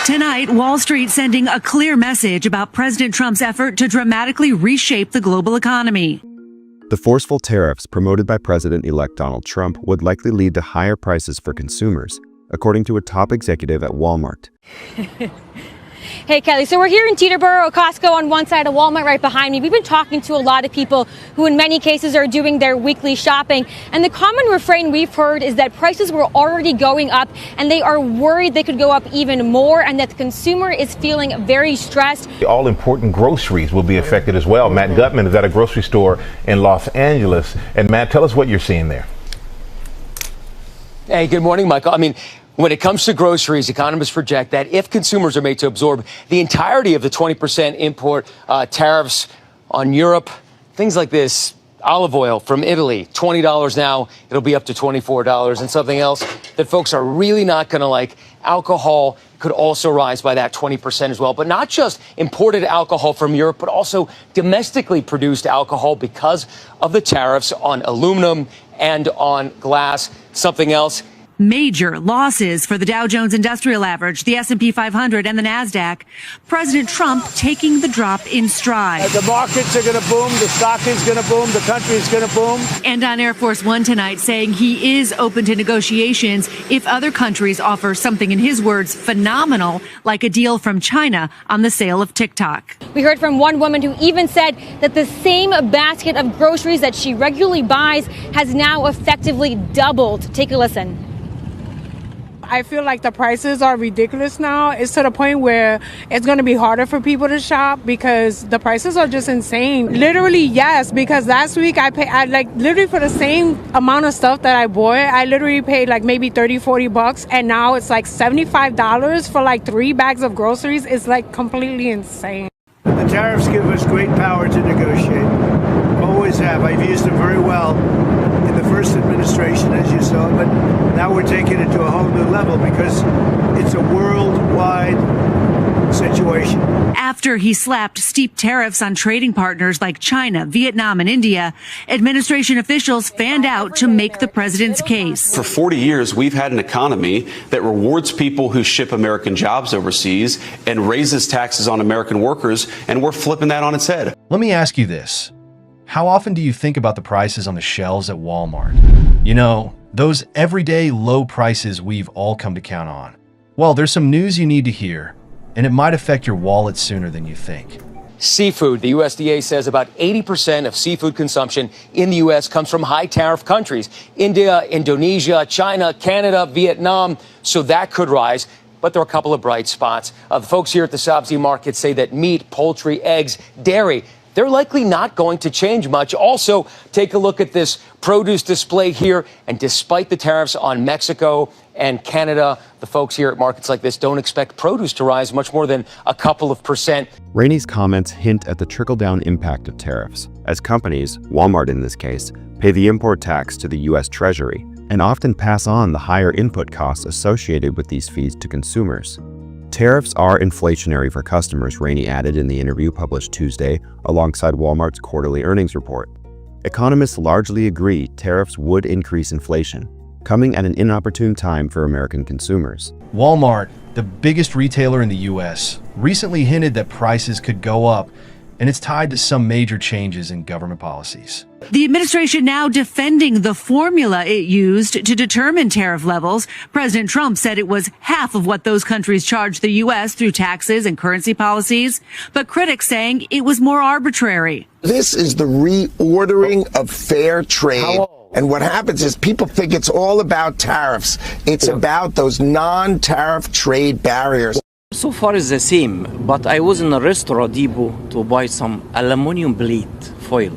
Tonight, Wall Street sending a clear message about President Trump's effort to dramatically reshape the global economy. The forceful tariffs promoted by President-elect Donald Trump would likely lead to higher prices for consumers, according to a top executive at Walmart. Hey, Kelly, so we're here in Teterboro, Costco on one side, of Walmart right behind me. We've been talking to a lot of people who in many cases are doing their weekly shopping. And the common refrain we've heard is that prices were already going up and they are worried they could go up even more and that the consumer is feeling very stressed. All important groceries will be affected as well. Matt Gutman is at a grocery store in Los Angeles. And Matt, tell us what you're seeing there. Hey, good morning, Michael. When it comes to groceries, economists project that if consumers are made to absorb the entirety of the 20% import tariffs on Europe, things like this, olive oil from Italy, $20 now, it'll be up to $24. And something else that folks are really not going to like, alcohol could also rise by that 20% as well. But not just imported alcohol from Europe, but also domestically produced alcohol because of the tariffs on aluminum and on glass. Something else. Major losses for the Dow Jones Industrial Average, the S&P 500, and the NASDAQ. President Trump taking the drop in stride. The markets are going to boom, the stock is going to boom, the country is going to boom. And on Air Force One tonight saying he is open to negotiations if other countries offer something, in his words, phenomenal, like a deal from China on the sale of TikTok. We heard from one woman who even said that the same basket of groceries that she regularly buys has now effectively doubled. Take a listen. I feel like the prices are ridiculous now. It's to the point where it's going to be harder for people to shop because the prices are just insane. Literally, yes, because last week I literally for the same amount of stuff that I bought, I literally paid like maybe $30-40, and now it's like $75 for like 3 bags of groceries. It's like completely insane. The tariffs give us great power to negotiate. Always have. I've used them very well in the first administration, as you saw, but now we're taking it to a whole new level because it's a worldwide situation. After he slapped steep tariffs on trading partners like China, Vietnam, and India, administration officials fanned out to make the president's case. For 40 years, we've had an economy that rewards people who ship American jobs overseas and raises taxes on American workers, and we're flipping that on its head. Let me ask you this. How often do you think about the prices on the shelves at Walmart? You know, those everyday low prices we've all come to count on. Well, there's some news you need to hear, and it might affect your wallet sooner than you think. Seafood. The USDA says about 80% of seafood consumption in the U.S. comes from high tariff countries. India, Indonesia, China, Canada, Vietnam. So that could rise. But there are a couple of bright spots. The folks here at the Sabzi market say that meat, poultry, eggs, dairy, they're likely not going to change much. Also, take a look at this produce display here. And despite the tariffs on Mexico and Canada, the folks here at markets like this don't expect produce to rise much more than a couple of percent. Rainey's comments hint at the trickle-down impact of tariffs, as companies, Walmart in this case, pay the import tax to the U.S. Treasury and often pass on the higher input costs associated with these fees to consumers. Tariffs are inflationary for customers, Rainey added in the interview published Tuesday alongside Walmart's quarterly earnings report. Economists largely agree tariffs would increase inflation, coming at an inopportune time for American consumers. Walmart, the biggest retailer in the U.S., recently hinted that prices could go up, and it's tied to some major changes in government policies. The administration now defending the formula it used to determine tariff levels. President Trump said it was half of what those countries charged the U.S. through taxes and currency policies, but critics saying it was more arbitrary. This is the reordering of fair trade. And what happens is people think it's all about tariffs. It's about those non-tariff trade barriers. So far it's the same, but I was in a restaurant depot to buy some aluminum plate foil.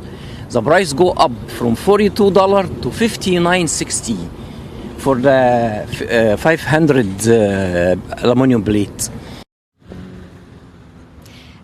The price go up from $42 to $59.60 for the 500 aluminum plate.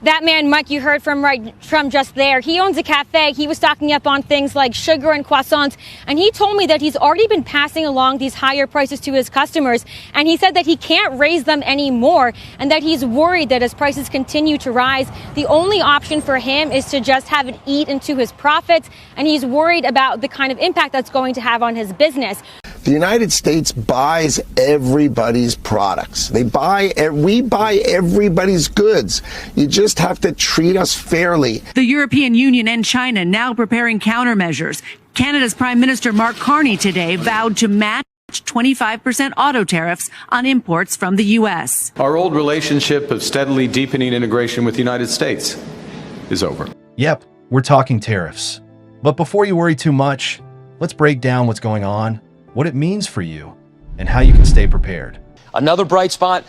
That man, Mike, you heard from just there. He owns a cafe. He was stocking up on things like sugar and croissants. And he told me that he's already been passing along these higher prices to his customers. And he said that he can't raise them anymore and that he's worried that as prices continue to rise, the only option for him is to just have it eat into his profits. And he's worried about the kind of impact that's going to have on his business. The United States buys everybody's products. We buy everybody's goods. You just have to treat us fairly. The European Union and China now preparing countermeasures. Canada's Prime Minister Mark Carney today vowed to match 25% auto tariffs on imports from the U.S. Our old relationship of steadily deepening integration with the United States is over. Yep, we're talking tariffs. But before you worry too much, let's break down what's going on, what it means for you, and how you can stay prepared. Another bright spot,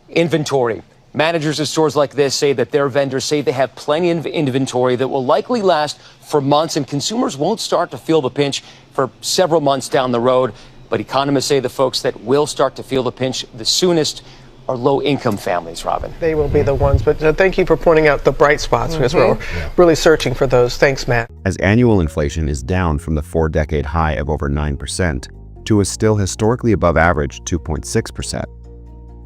inventory. Managers of stores like this say that their vendors say they have plenty of inventory that will likely last for months, and consumers won't start to feel the pinch for several months down the road. But economists say the folks that will start to feel the pinch the soonest are low-income families, Robin. They will be the ones, but thank you for pointing out the bright spots because we're really searching for those. Thanks, Matt. As annual inflation is down from the 4-decade high of over 9% to a still historically above average 2.6%.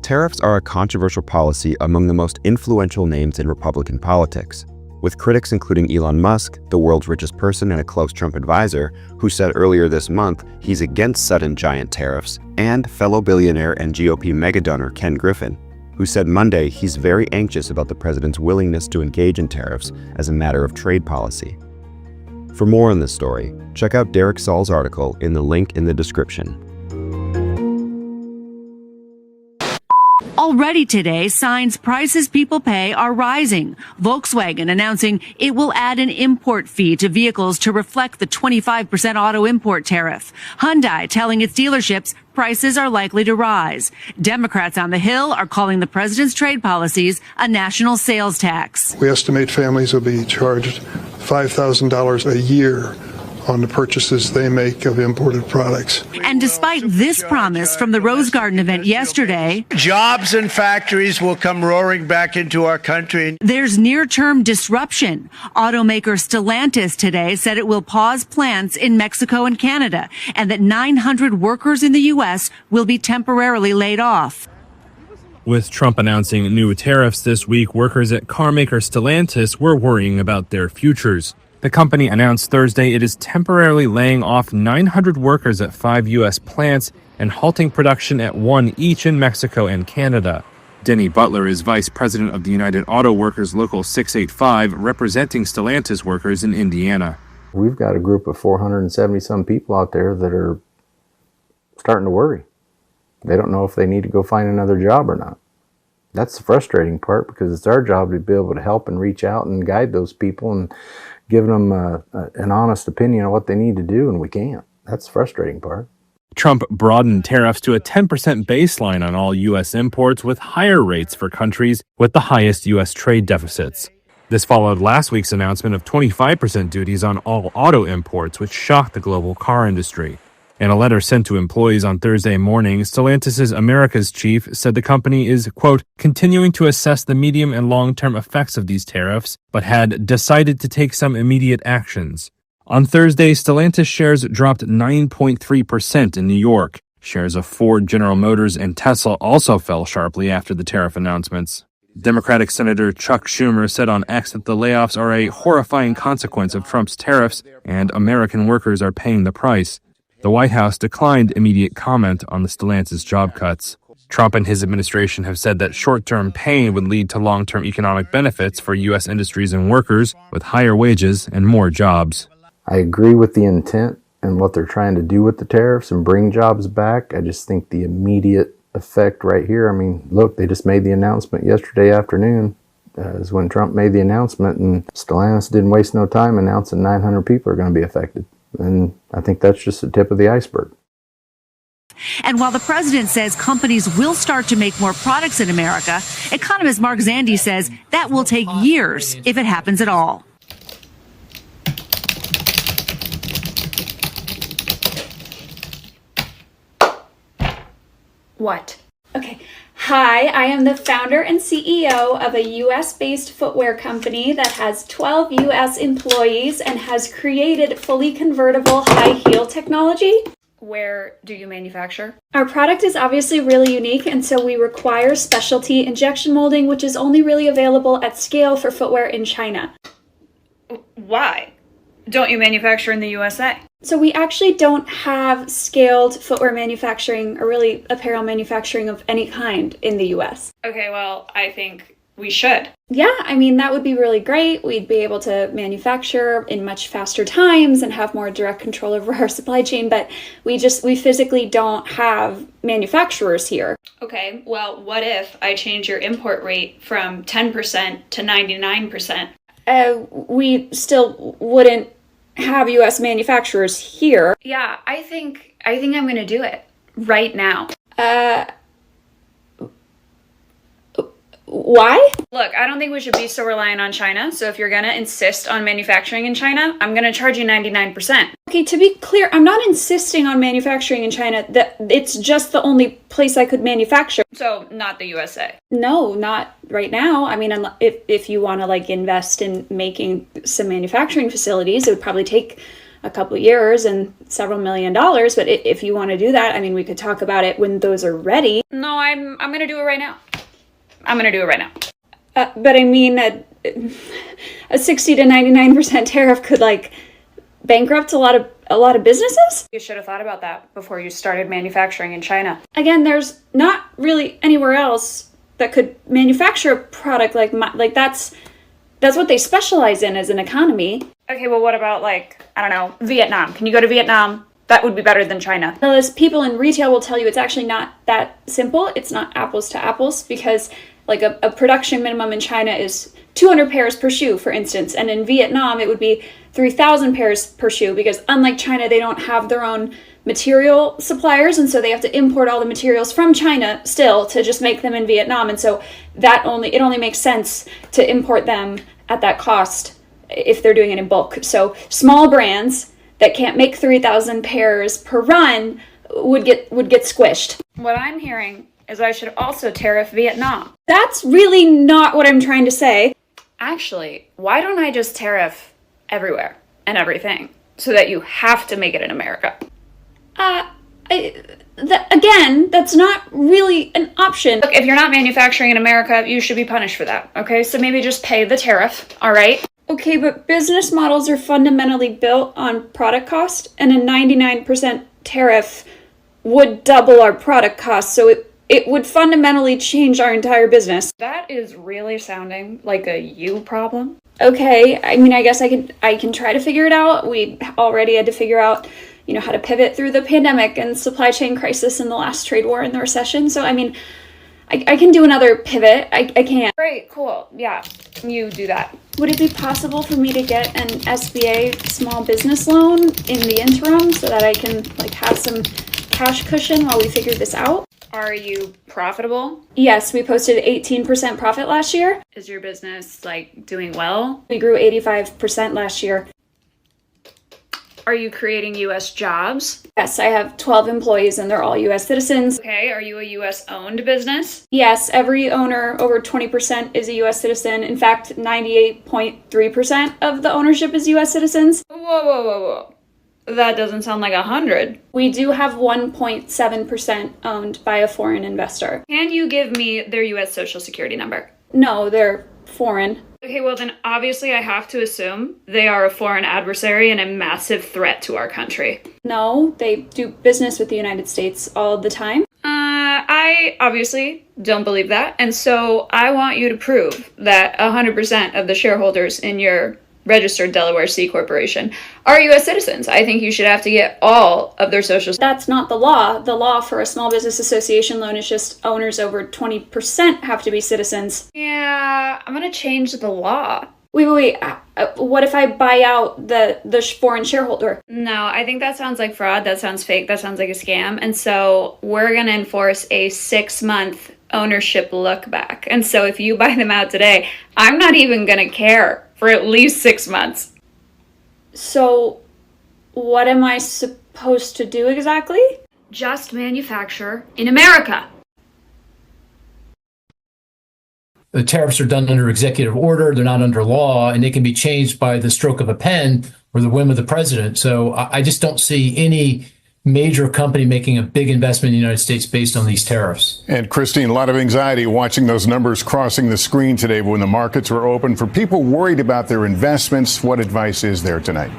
Tariffs are a controversial policy among the most influential names in Republican politics, with critics including Elon Musk, the world's richest person and a close Trump advisor, who said earlier this month he's against sudden giant tariffs, and fellow billionaire and GOP megadonor Ken Griffin, who said Monday he's very anxious about the president's willingness to engage in tariffs as a matter of trade policy. For more on this story, check out Derek Saul's article in the link in the description. Already today, signs prices people pay are rising. Volkswagen announcing it will add an import fee to vehicles to reflect the 25% auto import tariff. Hyundai telling its dealerships prices are likely to rise. Democrats on the Hill are calling the president's trade policies a national sales tax. We estimate families will be charged $5,000 a year on the purchases they make of imported products. And despite this promise from the Rose Garden event yesterday, jobs and factories will come roaring back into our country. There's near-term disruption. Automaker Stellantis today said it will pause plants in Mexico and Canada, and that 900 workers in the U.S. will be temporarily laid off. With Trump announcing new tariffs this week, workers at carmaker Stellantis were worrying about their futures. The company announced Thursday it is temporarily laying off 900 workers at 5 U.S. plants and halting production at 1 each in Mexico and Canada. Denny Butler is vice president of the United Auto Workers Local 685, representing Stellantis workers in Indiana. We've got a group of 470-some people out there that are starting to worry. They don't know if they need to go find another job or not. That's the frustrating part, because it's our job to be able to help and reach out and guide those people and give them an honest opinion on what they need to do, and we can't. That's the frustrating part. Trump broadened tariffs to a 10% baseline on all U.S. imports, with higher rates for countries with the highest U.S. trade deficits. This followed last week's announcement of 25% duties on all auto imports, which shocked the global car industry. In a letter sent to employees on Thursday morning, Stellantis' Americas chief said the company is, quote, continuing to assess the medium and long-term effects of these tariffs, but had decided to take some immediate actions. On Thursday, Stellantis shares dropped 9.3% in New York. Shares of Ford, General Motors, and Tesla also fell sharply after the tariff announcements. Democratic Senator Chuck Schumer said on X that the layoffs are a horrifying consequence of Trump's tariffs, and American workers are paying the price. The White House declined immediate comment on the Stellantis job cuts. Trump and his administration have said that short-term pain would lead to long-term economic benefits for U.S. industries and workers, with higher wages and more jobs. I agree with the intent and what they're trying to do with the tariffs and bring jobs back. I just think the immediate effect right here, I mean, look, they just made the announcement yesterday afternoon, is when Trump made the announcement, and Stellantis didn't waste no time announcing 900 people are going to be affected. And I think that's just the tip of the iceberg. And while the president says companies will start to make more products in America, economist Mark Zandi says that will take years if it happens at all. What? Okay. Hi, I am the founder and CEO of a US-based footwear company that has 12 US employees and has created fully convertible high heel technology. Where do you manufacture? Our product is obviously really unique, and so we require specialty injection molding, which is only really available at scale for footwear in China. Why? Don't you manufacture in the USA? So we actually don't have scaled footwear manufacturing or really apparel manufacturing of any kind in the US. Okay, well, I think we should. Yeah, I mean, that would be really great. We'd be able to manufacture in much faster times and have more direct control over our supply chain, but we physically don't have manufacturers here. Okay, well, what if I change your import rate from 10% to 99%? We still wouldn't have US manufacturers here. Yeah, I think I'm going to do it right now. Why? Look, I don't think we should be so reliant on China. So if you're going to insist on manufacturing in China, I'm going to charge you 99%. Okay, to be clear, I'm not insisting on manufacturing in China. It's just the only place I could manufacture. So not the USA? No, not right now. I mean, if you want to like invest in making some manufacturing facilities, it would probably take a couple years and several $1 million. But if you want to do that, I mean, we could talk about it when those are ready. No, I'm going to do it right now. I'm going to do it right now. But I mean, a 60 to 99% tariff could like bankrupt a lot of businesses. You should have thought about that before you started manufacturing in China. Again, there's not really anywhere else that could manufacture a product like that's what they specialize in as an economy. Okay, well, what about like, I don't know, Vietnam? Can you go to Vietnam? That would be better than China. Well, as people in retail will tell you, it's actually not that simple. It's not apples to apples because like a production minimum in China is 200 pairs per shoe, for instance. And in Vietnam, it would be 3,000 pairs per shoe because unlike China, they don't have their own material suppliers. And so they have to import all the materials from China still to just make them in Vietnam. And so it only makes sense to import them at that cost if they're doing it in bulk. So small brands that can't make 3,000 pairs per run would get squished. What I'm hearing is I should also tariff Vietnam. That's really not what I'm trying to say. Actually, why don't I just tariff everywhere and everything so that you have to make it in America? Again, that's not really an option. Look, if you're not manufacturing in America, you should be punished for that, okay? So maybe just pay the tariff, all right? Okay, but business models are fundamentally built on product cost, and a 99% tariff would double our product cost, so it would fundamentally change our entire business. That is really sounding like a you problem. Okay, I mean, I guess I can try to figure it out. We already had to figure out, how to pivot through the pandemic and supply chain crisis and the last trade war and the recession. So, I mean, I can do another pivot. I can. Great, cool. Yeah, you do that. Would it be possible for me to get an SBA small business loan in the interim so that I can have some cash cushion while we figure this out? Are you profitable? Yes, we posted 18% profit last year. Is your business doing well? We grew 85% last year. Are you creating U.S. jobs? Yes, I have 12 employees and they're all U.S. citizens. Okay, are you a U.S. owned business? Yes, every owner over 20% is a U.S. citizen. In fact, 98.3% of the ownership is U.S. citizens. Whoa. That doesn't sound like 100. We do have 1.7% owned by a foreign investor. Can you give me their U.S. Social Security number? No, they're foreign. Okay, well then obviously I have to assume they are a foreign adversary and a massive threat to our country. No, they do business with the United States all the time. I obviously don't believe that, and so I want you to prove that 100% of the shareholders in your registered Delaware C Corporation are U.S. citizens. I think you should have to get all of their social. That's not the law. The law for a small business association loan is just owners over 20% have to be citizens. Yeah, I'm gonna change the law. Wait. What if I buy out the foreign shareholder? No, I think that sounds like fraud. That sounds fake. That sounds like a scam. And so we're gonna enforce a 6-month ownership look back. And so if you buy them out today, I'm not even gonna care for at least 6 months. So what am I supposed to do exactly? Just manufacture in America. The tariffs are done under executive order. They're not under law, and they can be changed by the stroke of a pen or the whim of the president. So I just don't see any major company making a big investment in the United States based on these tariffs. And Christine, a lot of anxiety watching those numbers crossing the screen today when the markets were open. For people worried about their investments, what advice is there tonight?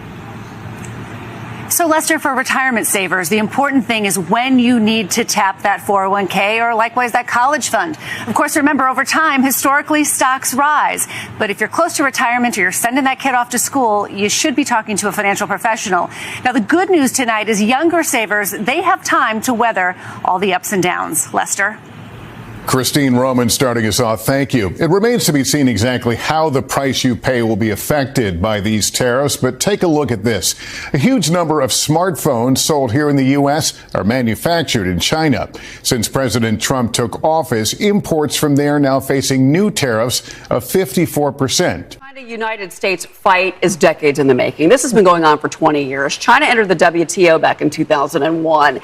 So, Lester, for retirement savers, the important thing is when you need to tap that 401k or likewise that college fund. Of course, remember, over time, historically, stocks rise. But if you're close to retirement or you're sending that kid off to school, you should be talking to a financial professional. Now, the good news tonight is younger savers, they have time to weather all the ups and downs. Lester? Christine Roman starting us off. Thank you. It remains to be seen exactly how the price you pay will be affected by these tariffs, but take a look at this. A huge number of smartphones sold here in the U.S. are manufactured in China. Since President Trump took office, imports from there now facing new tariffs of 54%. China-United States fight is decades in the making. This has been going on for 20 years. China entered the WTO back in 2001.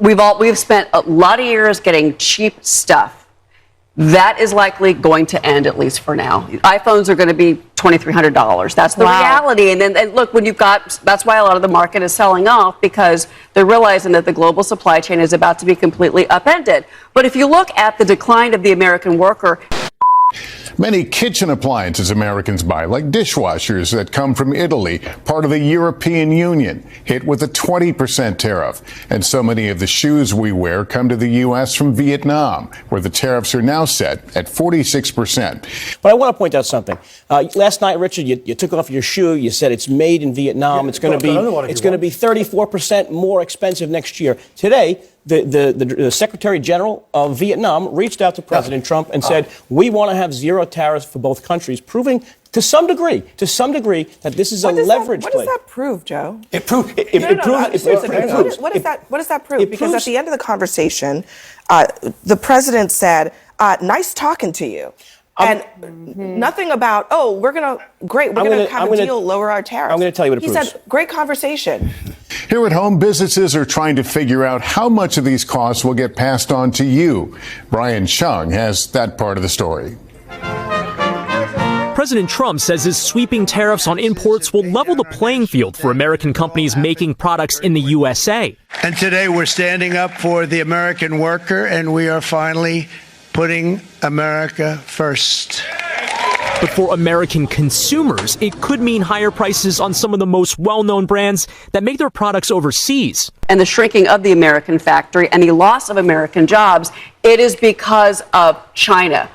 We've spent a lot of years getting cheap stuff. That is likely going to end, at least for now. iPhones are going to be $2,300. That's the reality. And look, that's why a lot of the market is selling off, because they're realizing that the global supply chain is about to be completely upended. But if you look at the decline of the American worker, Many kitchen appliances Americans buy, like dishwashers that come from Italy, part of the European Union, hit with a 20% tariff. And so many of the shoes we wear come to the U.S. from Vietnam, where the tariffs are now set at 46%. But I want to point out something. Last night, Richard, you took off your shoe. You said it's made in Vietnam. It's going to be 34% more expensive next year. Today, the Secretary General of Vietnam reached out to President Trump and said, we want to have zero tariffs for both countries, proving to some degree that this is a leverage play. What does that prove, Joe? It proves. What does that prove? Because at the end of the conversation, the president said, "Nice talking to you." And nothing about, we're going to have a deal, lower our tariffs. I'm going to tell you what it proves. He said, great conversation. Here at home, businesses are trying to figure out how much of these costs will get passed on to you. Brian Chung has that part of the story. President Trump says his sweeping tariffs on imports will level the playing field for American companies making products in the USA. And today we're standing up for the American worker, and we are finally putting America first. But for American consumers, it could mean higher prices on some of the most well-known brands that make their products overseas. And the shrinking of the American factory and the loss of American jobs, it is because of China.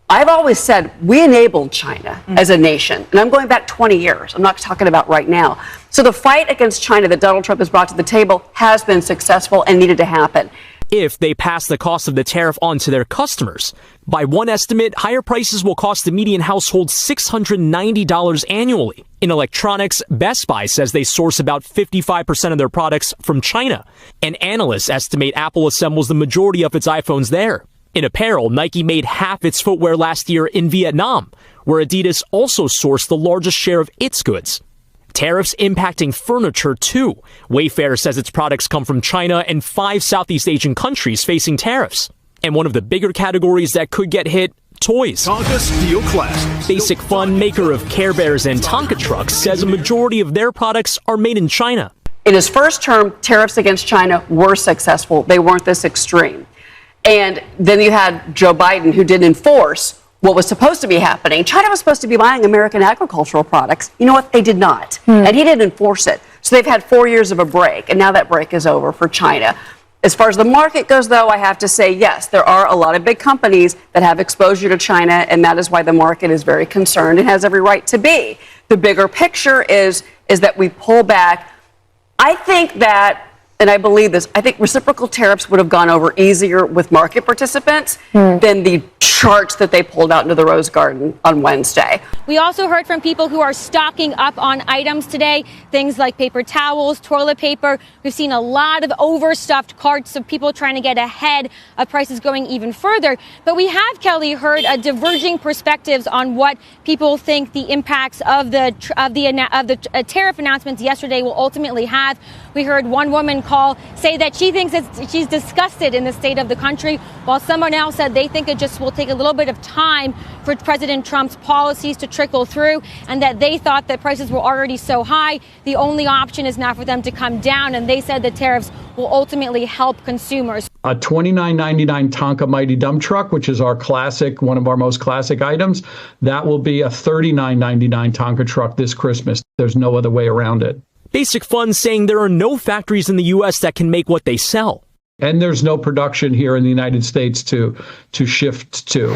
I've always said we enabled China as a nation, and I'm going back 20 years. I'm not talking about right now. So the fight against China that Donald Trump has brought to the table has been successful and needed to happen. If they pass the cost of the tariff on to their customers. By one estimate, higher prices will cost the median household $690 annually. In electronics, Best Buy says they source about 55% of their products from China. And analysts estimate Apple assembles the majority of its iPhones there. In apparel, Nike made half its footwear last year in Vietnam, where Adidas also sourced the largest share of its goods. Tariffs impacting furniture, too. Wayfair says its products come from China and 5 Southeast Asian countries facing tariffs. And one of the bigger categories that could get hit, toys. Tonka Steel Classics. Basic Fun, maker of Care Bears and Tonka trucks, says a majority of their products are made in China. In his first term, tariffs against China were successful. They weren't this extreme. And then you had Joe Biden, who didn't enforce what was supposed to be happening. China was supposed to be buying American agricultural products. You know what? They did not. And he didn't enforce it. So they've had 4 years of a break, and now that break is over for China. As far as the market goes, though, I have to say, yes, there are a lot of big companies that have exposure to China, and that is why the market is very concerned and has every right to be. The bigger picture is that we pull back. I think that, and I believe this, I think reciprocal tariffs would have gone over easier with market participants than the charts that they pulled out into the Rose Garden on Wednesday. We also heard from people who are stocking up on items today, things like paper towels, toilet paper. We've seen a lot of overstuffed carts of people trying to get ahead of prices going even further. But we have, Kelly, heard diverging perspectives on what people think the impacts of the tariff announcements yesterday will ultimately have. We heard one woman say that she thinks she's disgusted in the state of the country, while someone else said they think it just will take a little bit of time for President Trump's policies to trickle through, and that they thought that prices were already so high, the only option is now for them to come down, and they said the tariffs will ultimately help consumers. A $29.99 Tonka Mighty Dump Truck, which is our classic, one of our most classic items, that will be a $39.99 Tonka truck this Christmas. There's no other way around it. Basic Funds saying there are no factories in the U.S. that can make what they sell. And there's no production here in the United States to shift to.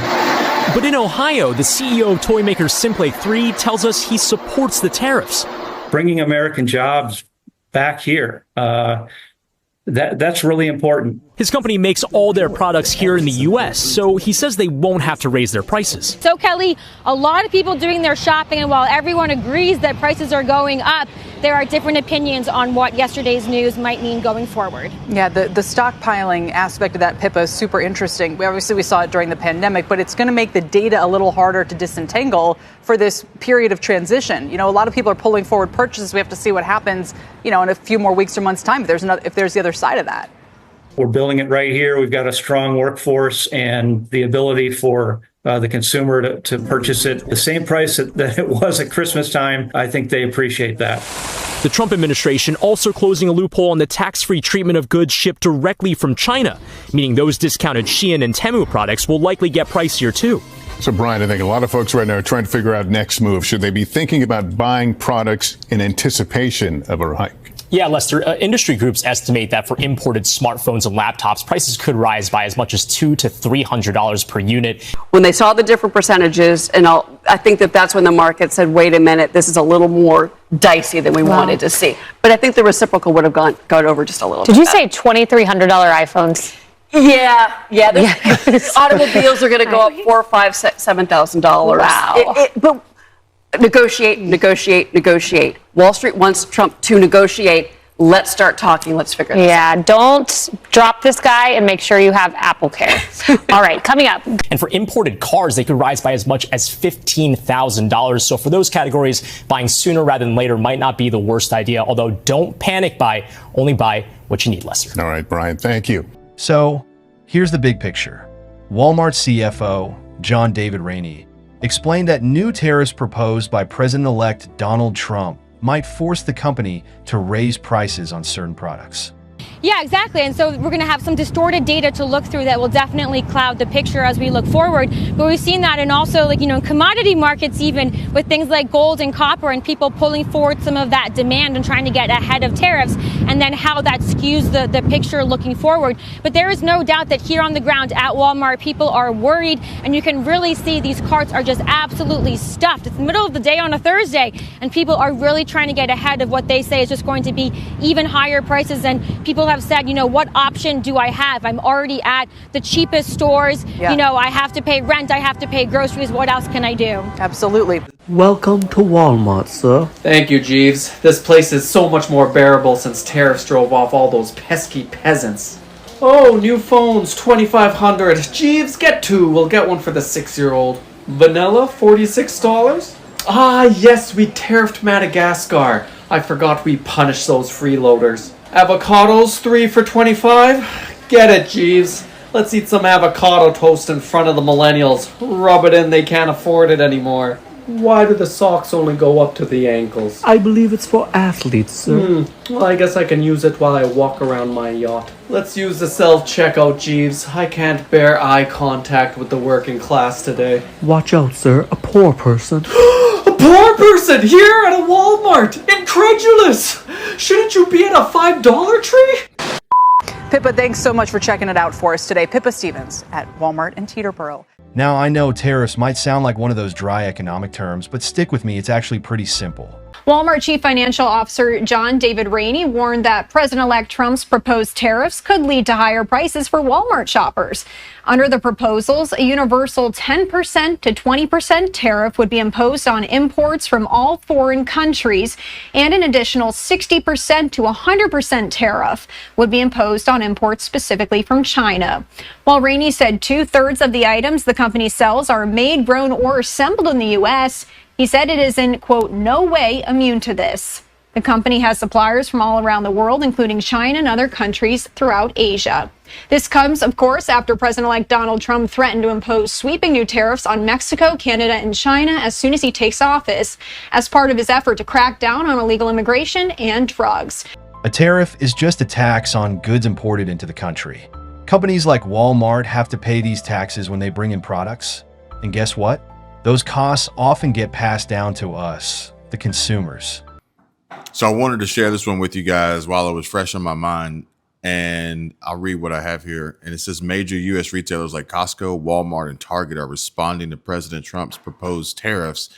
But in Ohio, the CEO of toy maker Simplay 3 tells us he supports the tariffs. Bringing American jobs back here, that's really important. His company makes all their products here in the U.S., so he says they won't have to raise their prices. So, Kelly, a lot of people doing their shopping, and while everyone agrees that prices are going up, there are different opinions on what yesterday's news might mean going forward. Yeah, the stockpiling aspect of that, Pippa, is super interesting. We saw it during the pandemic, but it's going to make the data a little harder to disentangle for this period of transition. You know, a lot of people are pulling forward purchases. We have to see what happens, in a few more weeks or months' time, if there's the other side of that. We're building it right here. We've got a strong workforce and the ability for the consumer to purchase it the same price that it was at Christmas time. I think they appreciate that. The Trump administration also closing a loophole on the tax-free treatment of goods shipped directly from China, meaning those discounted Shein and Temu products will likely get pricier too. So, Brian, I think a lot of folks right now are trying to figure out next move. Should they be thinking about buying products in anticipation of a hike? Yeah, Lester, industry groups estimate that for imported smartphones and laptops, prices could rise by as much as $200 to $300 per unit. When they saw the different percentages, and I think that's when the market said, wait a minute, this is a little more dicey than we wanted to see. But I think the reciprocal would have gone over just a little bit. Did you say $2,300 iPhones? Yeah. Automobiles are going to go up $4,000, $5,000, $7,000. Wow. But negotiate. Wall Street wants Trump to negotiate. Let's start talking. Let's figure this out. Yeah, don't drop this guy and make sure you have Apple Care. All right, coming up. And for imported cars, they could rise by as much as $15,000. So for those categories, buying sooner rather than later might not be the worst idea. Although don't panic buy, only buy what you need, Lester. All right, Brian, thank you. So here's the big picture. Walmart CFO John David Rainey explained that new tariffs proposed by President-elect Donald Trump might force the company to raise prices on certain products. Yeah, exactly. And so we're going to have some distorted data to look through that will definitely cloud the picture as we look forward. But we've seen that in also in commodity markets, even with things like gold and copper and people pulling forward some of that demand and trying to get ahead of tariffs, and then how that skews the picture looking forward. But there is no doubt that here on the ground at Walmart, people are worried, and you can really see these carts are just absolutely stuffed. It's the middle of the day on a Thursday, and people are really trying to get ahead of what they say is just going to be even higher prices. And people have said, what option do I have? I'm already at the cheapest stores. Yeah. I have to pay rent. I have to pay groceries. What else can I do? Absolutely. Welcome to Walmart, sir. Thank you, Jeeves. This place is so much more bearable since tariffs drove off all those pesky peasants. Oh, new phones, $2,500. Jeeves, get two. We'll get one for the 6-year-old. Vanilla, $46. Ah, yes, we tariffed Madagascar. I forgot we punished those freeloaders. Avocados, 3 for $25. Get it, Jeeves. Let's eat some avocado toast in front of the millennials. Rub it in, they can't afford it anymore. Why do the socks only go up to the ankles? I believe it's for athletes, sir. Well, I guess I can use it while I walk around my yacht. Let's use the self-checkout, Jeeves. I can't bear eye contact with the working class today. Watch out, sir. A poor person. A poor person here at a Walmart! Incredulous! Shouldn't you be at a $5 tree? Pippa, thanks so much for checking it out for us today. Pippa Stevens at Walmart in Teterboro. Now, I know tariffs might sound like one of those dry economic terms, but stick with me, it's actually pretty simple. Walmart Chief Financial Officer John David Rainey warned that President-elect Trump's proposed tariffs could lead to higher prices for Walmart shoppers. Under the proposals, a universal 10% to 20% tariff would be imposed on imports from all foreign countries, and an additional 60% to 100% tariff would be imposed on imports specifically from China. While Rainey said 2/3 of the items the company sells are made, grown, or assembled in the U.S., he said it is in, quote, no way immune to this. The company has suppliers from all around the world, including China and other countries throughout Asia. This comes, of course, after President-elect Donald Trump threatened to impose sweeping new tariffs on Mexico, Canada, and China as soon as he takes office, as part of his effort to crack down on illegal immigration and drugs. A tariff is just a tax on goods imported into the country. Companies like Walmart have to pay these taxes when they bring in products. And guess what? Those costs often get passed down to us, the consumers. So I wanted to share this one with you guys while it was fresh on my mind. And I'll read what I have here. And it says major U.S. retailers like Costco, Walmart, and Target are responding to President Trump's proposed tariffs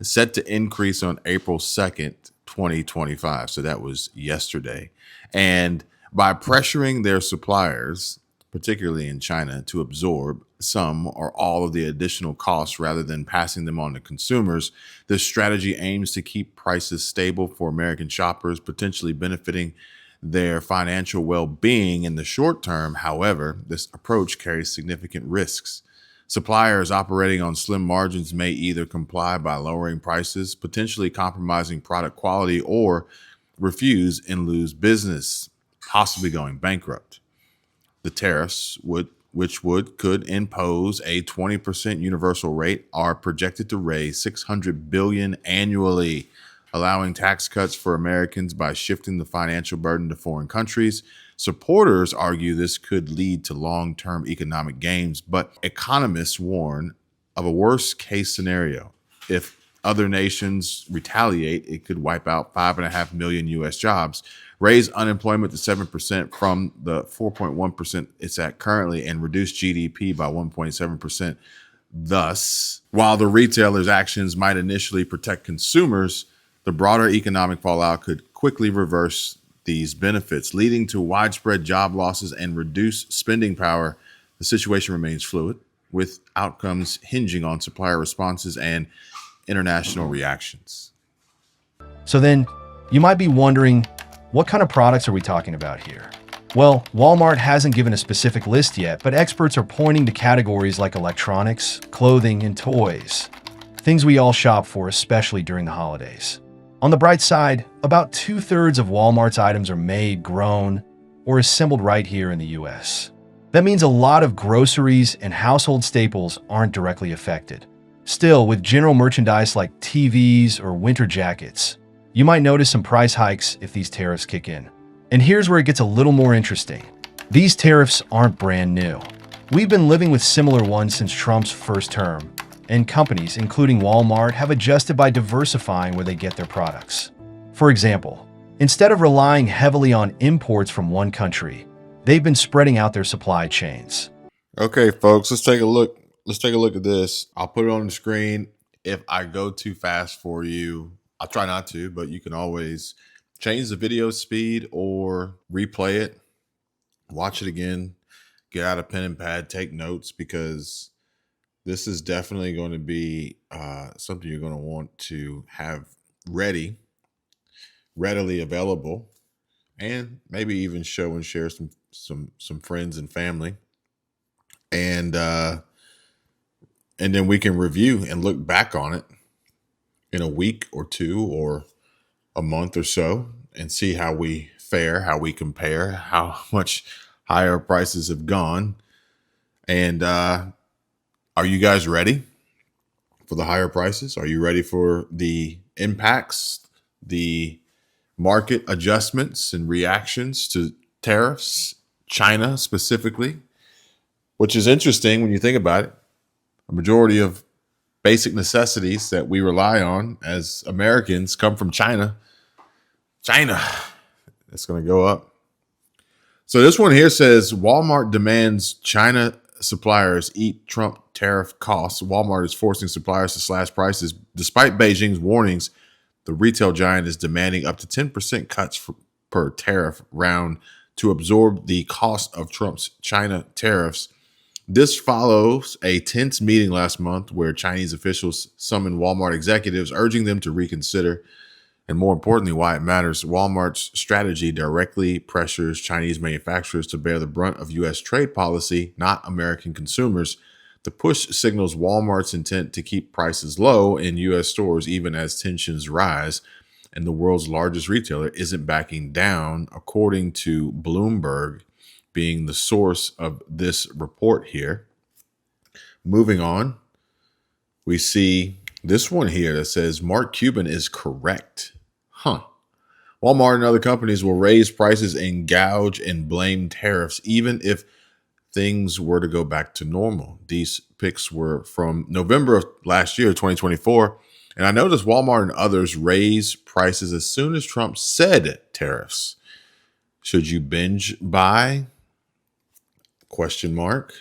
set to increase on April 2nd, 2025. So that was yesterday. And by pressuring their suppliers, particularly in China, to absorb some or all of the additional costs rather than passing them on to consumers, this strategy aims to keep prices stable for American shoppers, potentially benefiting their financial well-being in the short term. However, this approach carries significant risks. Suppliers operating on slim margins may either comply by lowering prices, potentially compromising product quality, or refuse and lose business, possibly going bankrupt. The tariffs could impose a 20% universal rate, are projected to raise $600 billion annually, allowing tax cuts for Americans by shifting the financial burden to foreign countries. Supporters argue this could lead to long-term economic gains, but economists warn of a worst-case scenario. If other nations retaliate, it could wipe out 5.5 million U.S. jobs, raise unemployment to 7% from the 4.1% it's at currently, and reduce GDP by 1.7%. Thus, while the retailers' actions might initially protect consumers, the broader economic fallout could quickly reverse these benefits, leading to widespread job losses and reduced spending power. The situation remains fluid, with outcomes hinging on supplier responses and international reactions. So then, you might be wondering, what kind of products are we talking about here? Well, Walmart hasn't given a specific list yet, but experts are pointing to categories like electronics, clothing, and toys. Things we all shop for, especially during the holidays. On the bright side, about 2/3 of Walmart's items are made, grown, or assembled right here in the US. That means a lot of groceries and household staples aren't directly affected. Still, with general merchandise like TVs or winter jackets, you might notice some price hikes if these tariffs kick in. And here's where it gets a little more interesting. These tariffs aren't brand new. We've been living with similar ones since Trump's first term, and companies, including Walmart, have adjusted by diversifying where they get their products. For example, instead of relying heavily on imports from one country, they've been spreading out their supply chains. Okay, folks, let's take a look. Let's take a look at this. I'll put it on the screen. If I go too fast for you, I'll try not to, but you can always change the video speed or replay it, watch it again, get out a pen and pad, take notes, because this is definitely going to be something you're going to want to have readily available, and maybe even show and share some friends and family, and then we can review and look back on it in a week or two or a month or so and see how we fare, how we compare, how much higher prices have gone, and are you guys ready for the higher prices? Are you ready for the impacts, the market adjustments and reactions to tariffs, China specifically, which is interesting when you think about it. A majority of basic necessities that we rely on as Americans come from China. China, it's going to go up. So this one here says Walmart demands China suppliers eat Trump tariff costs. Walmart is forcing suppliers to slash prices. Despite Beijing's warnings, the retail giant is demanding up to 10% cuts per tariff round to absorb the cost of Trump's China tariffs. This follows a tense meeting last month where Chinese officials summoned Walmart executives, urging them to reconsider, and more importantly, why it matters. Walmart's strategy directly pressures Chinese manufacturers to bear the brunt of U.S. trade policy, not American consumers. The push signals Walmart's intent to keep prices low in U.S. stores even as tensions rise, and the world's largest retailer isn't backing down, according to Bloomberg, being the source of this report here. Moving on, we see this one here that says Mark Cuban is correct. Walmart and other companies will raise prices and gouge and blame tariffs, even if things were to go back to normal. These picks were from November of last year, 2024, And I noticed Walmart and others raised prices as soon as Trump said tariffs. Should you binge buy? Question mark.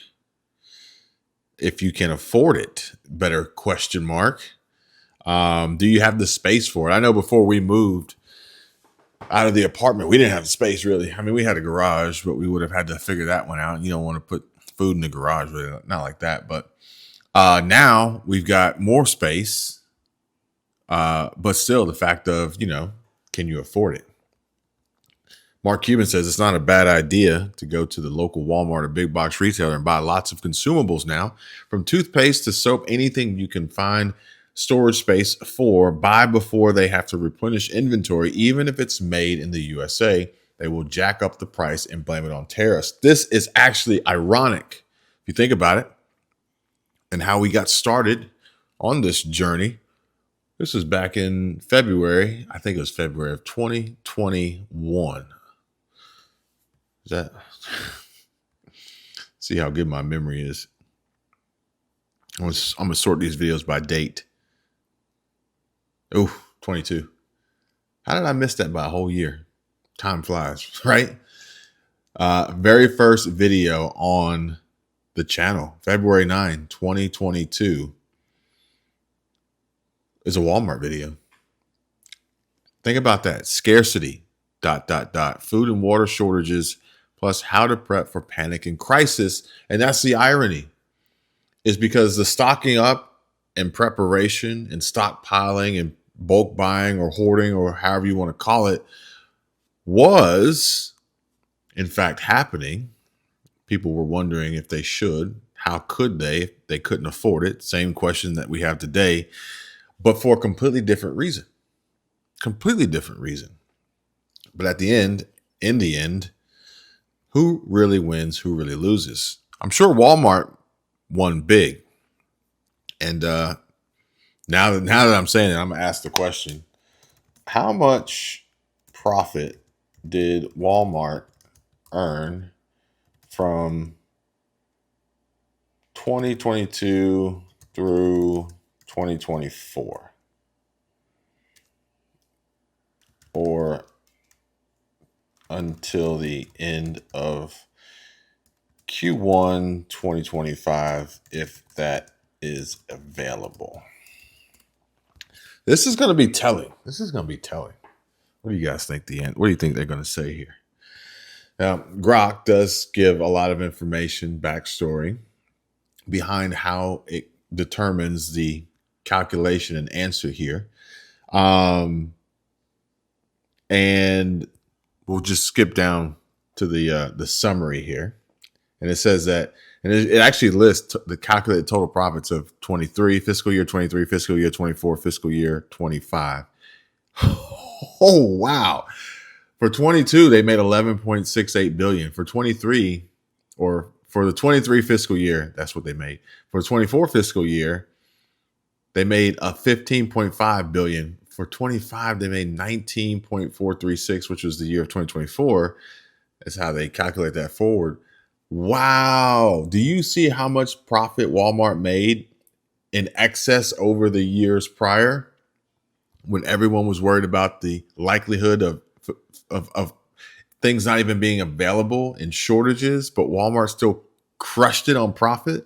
If you can afford it, better question mark. Do you have the space for it? I know before we moved out of the apartment, we didn't have the space really. I mean, we had a garage, but we would have had to figure that one out. You don't want to put food in the garage, really, not like that. But now we've got more space, but still the fact of, can you afford it? Mark Cuban says it's not a bad idea to go to the local Walmart or big box retailer and buy lots of consumables now, from toothpaste to soap, anything you can find storage space for. Buy before they have to replenish inventory, even if it's made in the USA. They will jack up the price and blame it on tariffs. This is actually ironic if you think about it and how we got started on this journey. This was back in February. I think it was February of 2021. Is that? See how good my memory is. I'm gonna sort these videos by date. Oh, 22. How did I miss that by a whole year? Time flies, right? Very first video on the channel, February 9, 2022, is a Walmart video. Think about that. Scarcity, ... Food and water shortages, plus how to prep for panic and crisis. And that's the irony, is because the stocking up and preparation and stockpiling and bulk buying or hoarding or however you want to call it was in fact happening. People were wondering if they should, how could they, if they couldn't afford it. Same question that we have today, but for a completely different reason. Completely different reason. But in the end, who really wins? Who really loses? I'm sure Walmart won big. And now that I'm saying it, I'm gonna ask the question: how much profit did Walmart earn from 2022 through 2024? Or until the end of Q1 2025, if that is available. This is going to be telling. What do you guys think what do you think they're going to say here? Now, Grok does give a lot of information, backstory behind how it determines the calculation and answer here. And we'll just skip down to the summary here. And it says that, and it actually lists the calculated total profits of 23, fiscal year 23, fiscal year 24, fiscal year 25. Oh, wow. For 22, they made 11.68 billion. For 23, or for the 23 fiscal year, that's what they made. For the 24 fiscal year, they made a 15.5 billion. For 25, they made 19.436, which was the year of 2024. That's how they calculate that forward. Wow. Do you see how much profit Walmart made in excess over the years prior, when everyone was worried about the likelihood of things not even being available and shortages, but Walmart still crushed it on profit?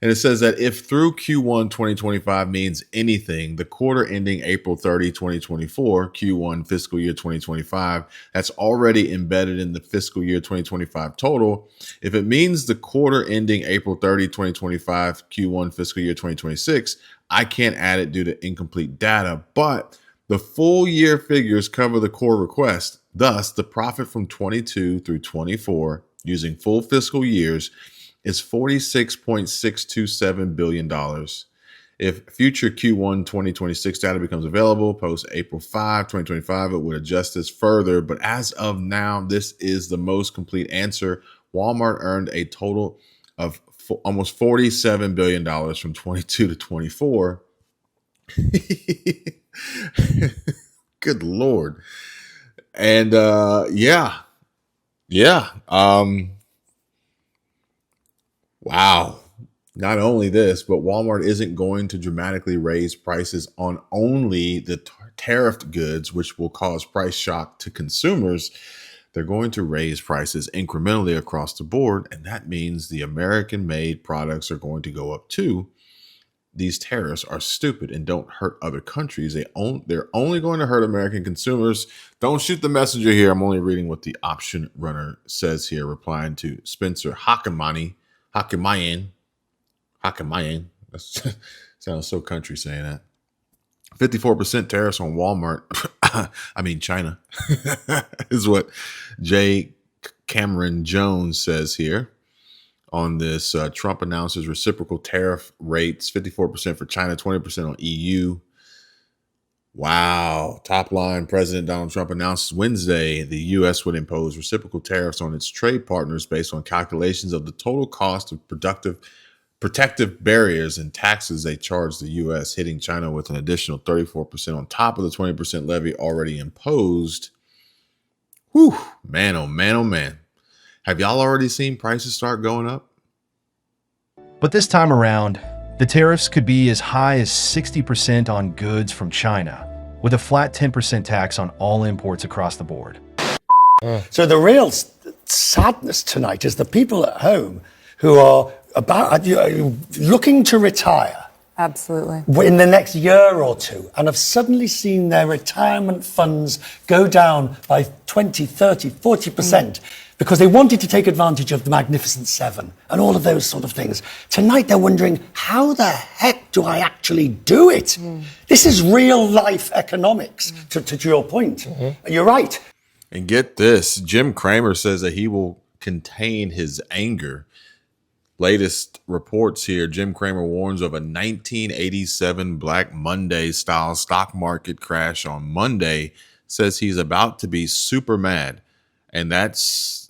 And it says that if through Q1 2025 means anything, the quarter ending April 30, 2024, Q1 fiscal year 2025, that's already embedded in the fiscal year 2025 total. If it means the quarter ending April 30, 2025, Q1 fiscal year 2026, I can't add it due to incomplete data, but the full year figures cover the core request. Thus, the profit from 22 through 24 using full fiscal years is $46.627 billion. If future Q1 2026 data becomes available post April 5, 2025, it would adjust this further. But as of now, this is the most complete answer. Walmart earned a total of almost $47 billion from 22 to 24. Good Lord. And yeah. Wow. Not only this, but Walmart isn't going to dramatically raise prices on only the tariffed goods, which will cause price shock to consumers. They're going to raise prices incrementally across the board, and that means the American-made products are going to go up too. These tariffs are stupid and don't hurt other countries. They're only going to hurt American consumers. Don't shoot the messenger here. I'm only reading what the option runner says here, replying to Spencer Hakamayan. That sounds so country saying that. 54% tariffs on Walmart. I mean, China is what Jay Cameron Jones says here on this. Trump announces reciprocal tariff rates, 54% for China, 20% on EU. Wow. Top line, President Donald Trump announces Wednesday the U.S. would impose reciprocal tariffs on its trade partners based on calculations of the total cost of protective barriers and taxes they charge the U.S., hitting China with an additional 34% on top of the 20% levy already imposed. Whew, man, oh man, oh man. Have y'all already seen prices start going up? But this time around, the tariffs could be as high as 60% on goods from China, with a flat 10% tax on all imports across the board. So the real sadness tonight is the people at home who are looking to retire. Absolutely. In the next year or two, and have suddenly seen their retirement funds go down by 20, 30, 40% because they wanted to take advantage of the Magnificent Seven and all of those sort of things. Tonight they're wondering, how the heck do I actually do it? This is real life economics, to your point. You're right. And get this, Jim Cramer says that he will contain his anger. Latest reports here, Jim Cramer warns of a 1987 Black Monday style stock market crash on Monday, says he's about to be super mad. And that's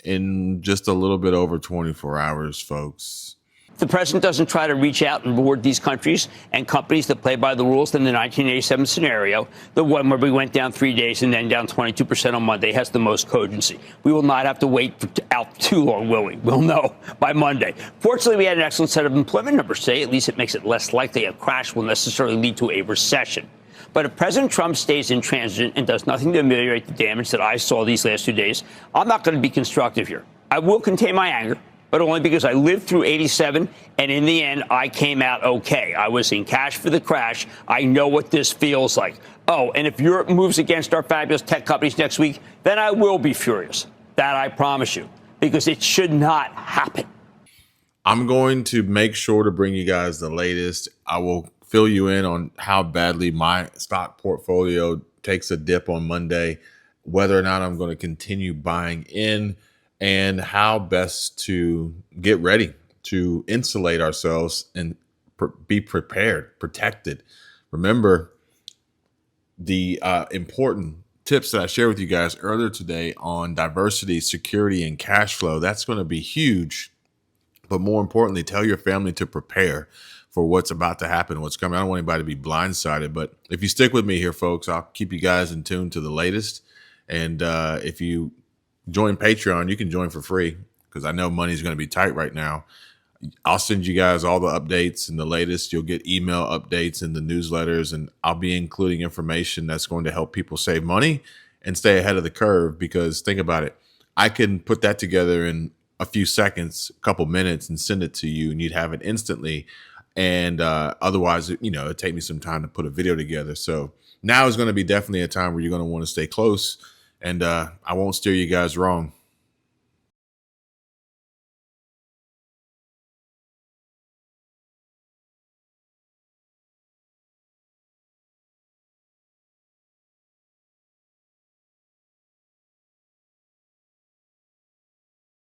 in just a little bit over 24 hours, folks. The president doesn't try to reach out and reward these countries and companies that play by the rules in the 1987 scenario, the one where we went down 3 days and then down 22% on Monday, has the most cogency. We will not have to wait out too long, will we? We'll know by Monday. Fortunately, we had an excellent set of employment numbers today. At least it makes it less likely a crash will necessarily lead to a recession. But if President Trump stays intransigent and does nothing to ameliorate the damage that I saw these last 2 days, I'm not going to be constructive here. I will contain my anger, but only because I lived through 87, and in the end, I came out okay. I was in cash for the crash. I know what this feels like. Oh, and if Europe moves against our fabulous tech companies next week, then I will be furious. That I promise you, because it should not happen. I'm going to make sure to bring you guys the latest. I will fill you in on how badly my stock portfolio takes a dip on Monday, whether or not I'm going to continue buying in, and how best to get ready to insulate ourselves and be prepared, protected. Remember the important tips that I shared with you guys earlier today on diversity, security, and cash flow. That's going to be huge. But more importantly, tell your family to prepare for what's about to happen, what's coming. I don't want anybody to be blindsided. But if you stick with me here, folks, I'll keep you guys in tune to the latest. And if you join Patreon, you can join for free because I know money's going to be tight right now. I'll send you guys all the updates and the latest. You'll get email updates and the newsletters, and I'll be including information that's going to help people save money and stay ahead of the curve. Because think about it. I can put that together in a few seconds, a couple minutes, and send it to you, and you'd have it instantly. And otherwise, it'd take me some time to put a video together. So now is going to be definitely a time where you're going to want to stay close. And I won't steer you guys wrong.